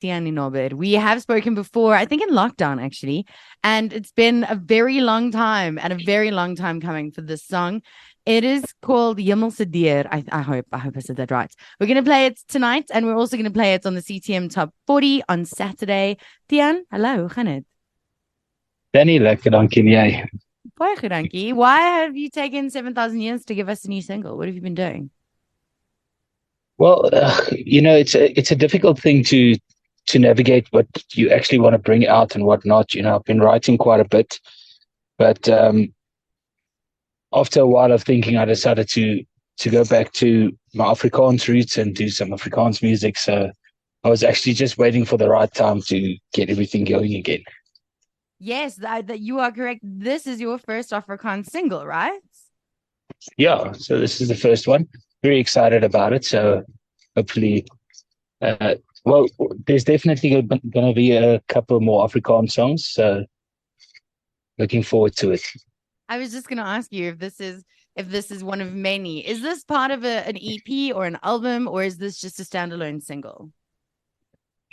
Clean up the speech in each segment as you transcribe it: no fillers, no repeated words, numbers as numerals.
Tian Nienaber. We have spoken before, I think in lockdown actually, and it's been a very long time and a very long time coming for this song. It is called Hemel deur. I hope I said that right. We're going to play it tonight, and we're also going to play it on the CTM Top 40 on Saturday. Tian, hello, hoe gaan het? Danny, lekker dankie en jy. Baie goed, dankie. Why have you taken 7,000 years to give us a new single? What have you been doing? Well, it's a difficult thing to navigate what you actually want to bring out and what not. I've been writing quite a bit, but after a while of thinking, I decided to go back to my Afrikaans roots and do some Afrikaans music. So I was actually just waiting for the right time to get everything going again. Yes, that you are correct. This is your first Afrikaans single, right? Yeah, so this is the first one. Very excited about it. So hopefully, well, there's definitely going to be a couple more Afrikaans songs. So looking forward to it. I was just going to ask you if this is one of many. Is this part of an EP or an album, or is this just a standalone single?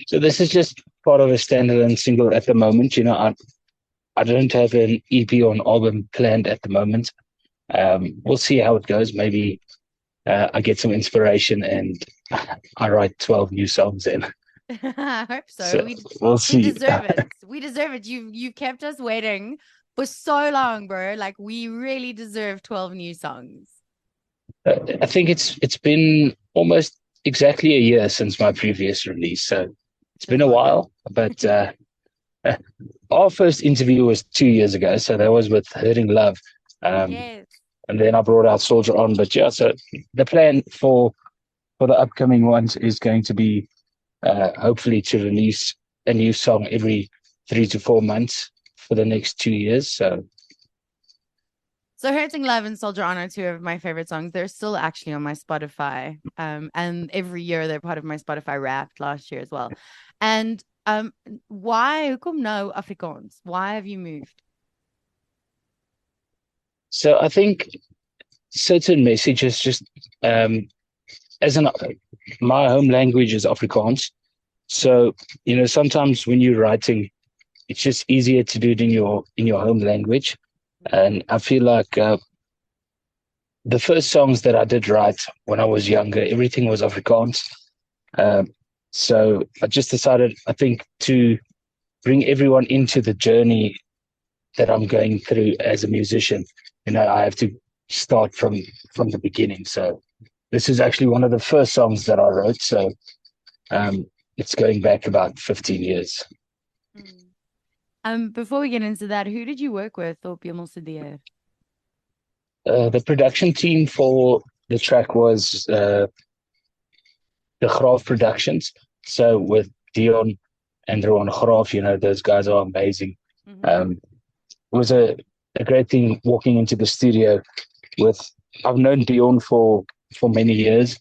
So this is just part of a standalone single at the moment. I don't have an EP or an album planned at the moment. We'll see how it goes. Maybe I get some inspiration and I write 12 new songs in. I hope so. So we'll see. We deserve it. We deserve it. You've kept us waiting for so long, bro. Like we really deserve 12 new songs. I think it's been almost exactly a year since my previous release, so it's been a while. But our first interview was 2 years ago, so that was with Hurting Love. Yes. And then I brought out Soldier On. But yeah, so the plan for the upcoming ones is going to be hopefully to release a new song every 3 to 4 months for the next 2 years. So Hurting Love and Soldier On are two of my favorite songs. They're still actually on my Spotify. And every year they're part of my Spotify Wrapped last year as well. And why hoekom nou Afrikaans? Why have you moved? So I think certain messages just as an my home language is Afrikaans. So, sometimes when you're writing, it's just easier to do it in your home language. And I feel like the first songs that I did write when I was younger, everything was Afrikaans. So I just decided, I think, to bring everyone into the journey that I'm going through as a musician. I have to start from the beginning. So this is actually one of the first songs that I wrote. So it's going back about 15 years. Before we get into that, who did you work with op Hemel deur? The production team for the track was the Graaf Productions. So with Dion and Rowan Graaf, those guys are amazing. Mm-hmm. It was a great thing walking into the studio with. I've known Dion for many years,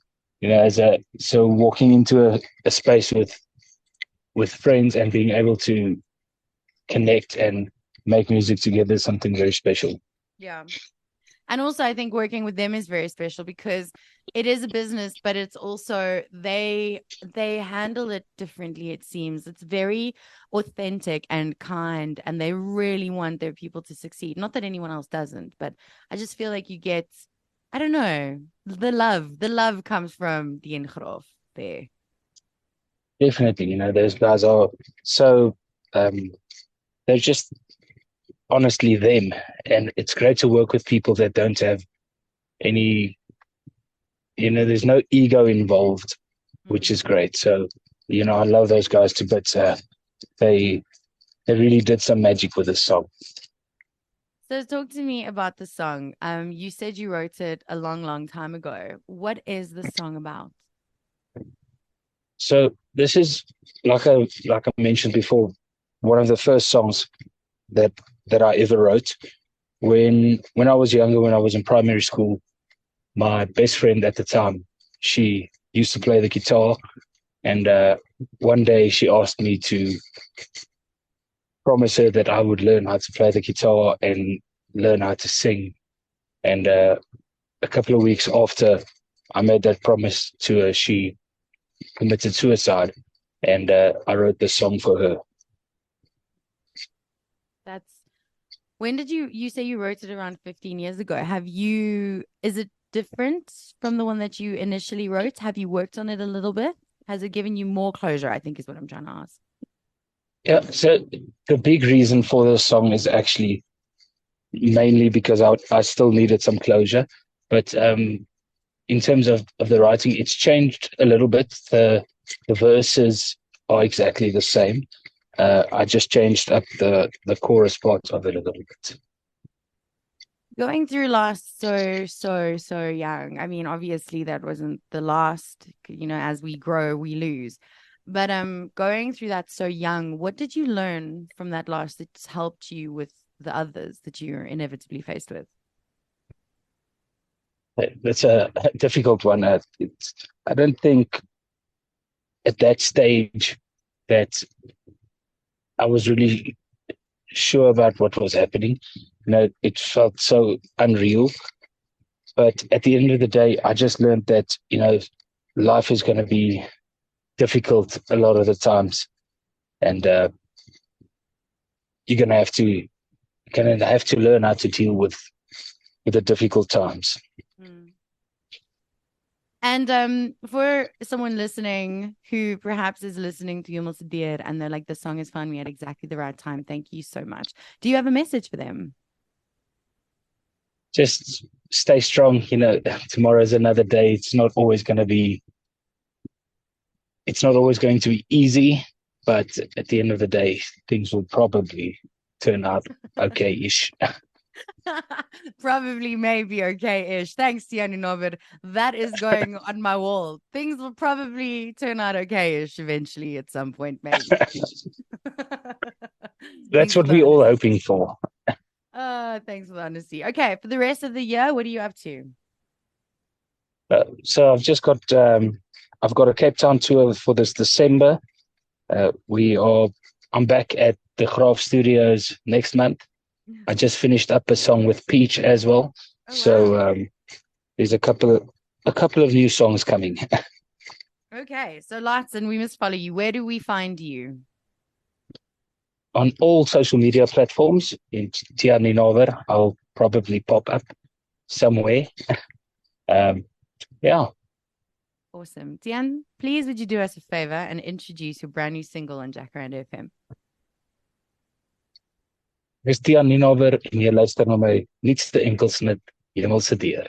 so walking into a space with friends and being able to connect and make music together is something very special. Yeah. And also I think working with them is very special because it is a business, but it's also they handle it differently, it seems. It's very authentic and kind, and they really want their people to succeed. Not that anyone else doesn't, but I just feel like you get, I don't know, the love. The love comes from the Graaf there. Definitely, those guys are so they're just honestly them, and it's great to work with people that don't have any, there's no ego involved, which is great. So I love those guys too, but they really did some magic with this song. So talk to me about the song. You said you wrote it a long, long time ago. What is the song about? So this is like I mentioned before, one of the first songs that I ever wrote. When I was younger, when I was in primary school, my best friend at the time, she used to play the guitar, and one day she asked me to promise her that I would learn how to play the guitar and learn how to sing. And a couple of weeks after I made that promise to her, she committed suicide. and I wrote the song for her. That's when did you say you wrote it around 15 years ago? Is it different from the one that you initially wrote? Have you worked on it a little bit? Has it given you more closure? I think is what I'm trying to ask. Yeah, so the big reason for the song is actually mainly because I still needed some closure. But in terms of the writing, it's changed a little bit. The verses are exactly the same. I just changed up the chorus part of it a little bit. Going through last so young. I mean, obviously that wasn't the last, as we grow, we lose. But going through that so young, what did you learn from that loss that's helped you with the others that you're inevitably faced with? That's a difficult one. I don't think at that stage that I was really sure about what was happening. It felt so unreal. But at the end of the day, I just learned that, life is going to be difficult a lot of the times. And you're going to have to learn how to deal with the difficult times. Mm. And for someone listening who perhaps is listening to Hemel deur and they're like, the song has found me at exactly the right time. Thank you so much. Do you have a message for them? Just stay strong. Tomorrow's another day. It's not always going to be easy, but at the end of the day, things will probably turn out okay-ish. Probably, maybe, okay-ish. Thanks, Tian Nienaber. That is going on my wall. Things will probably turn out okay-ish eventually at some point, maybe. That's Thanks for what the we're all honesty. hoping for. Thanks for the honesty. Okay, for the rest of the year, what are you up to? So I've got a Cape Town tour for this December. I'm back at the Graaf Studios next month. I just finished up a song with Peach as well. Oh So wow. there's a couple of new songs coming. Okay, so lots, and we must follow you. Where do we find you? On all social media platforms. In Tian Nienaber, I'll probably pop up somewhere. Um, yeah, Awesome. Tian, please would you do us a favor and introduce your brand new single on Jacaranda FM? dis Tian Nienaber en jy luister na my nuutste enkelsnit Hemelse Deur.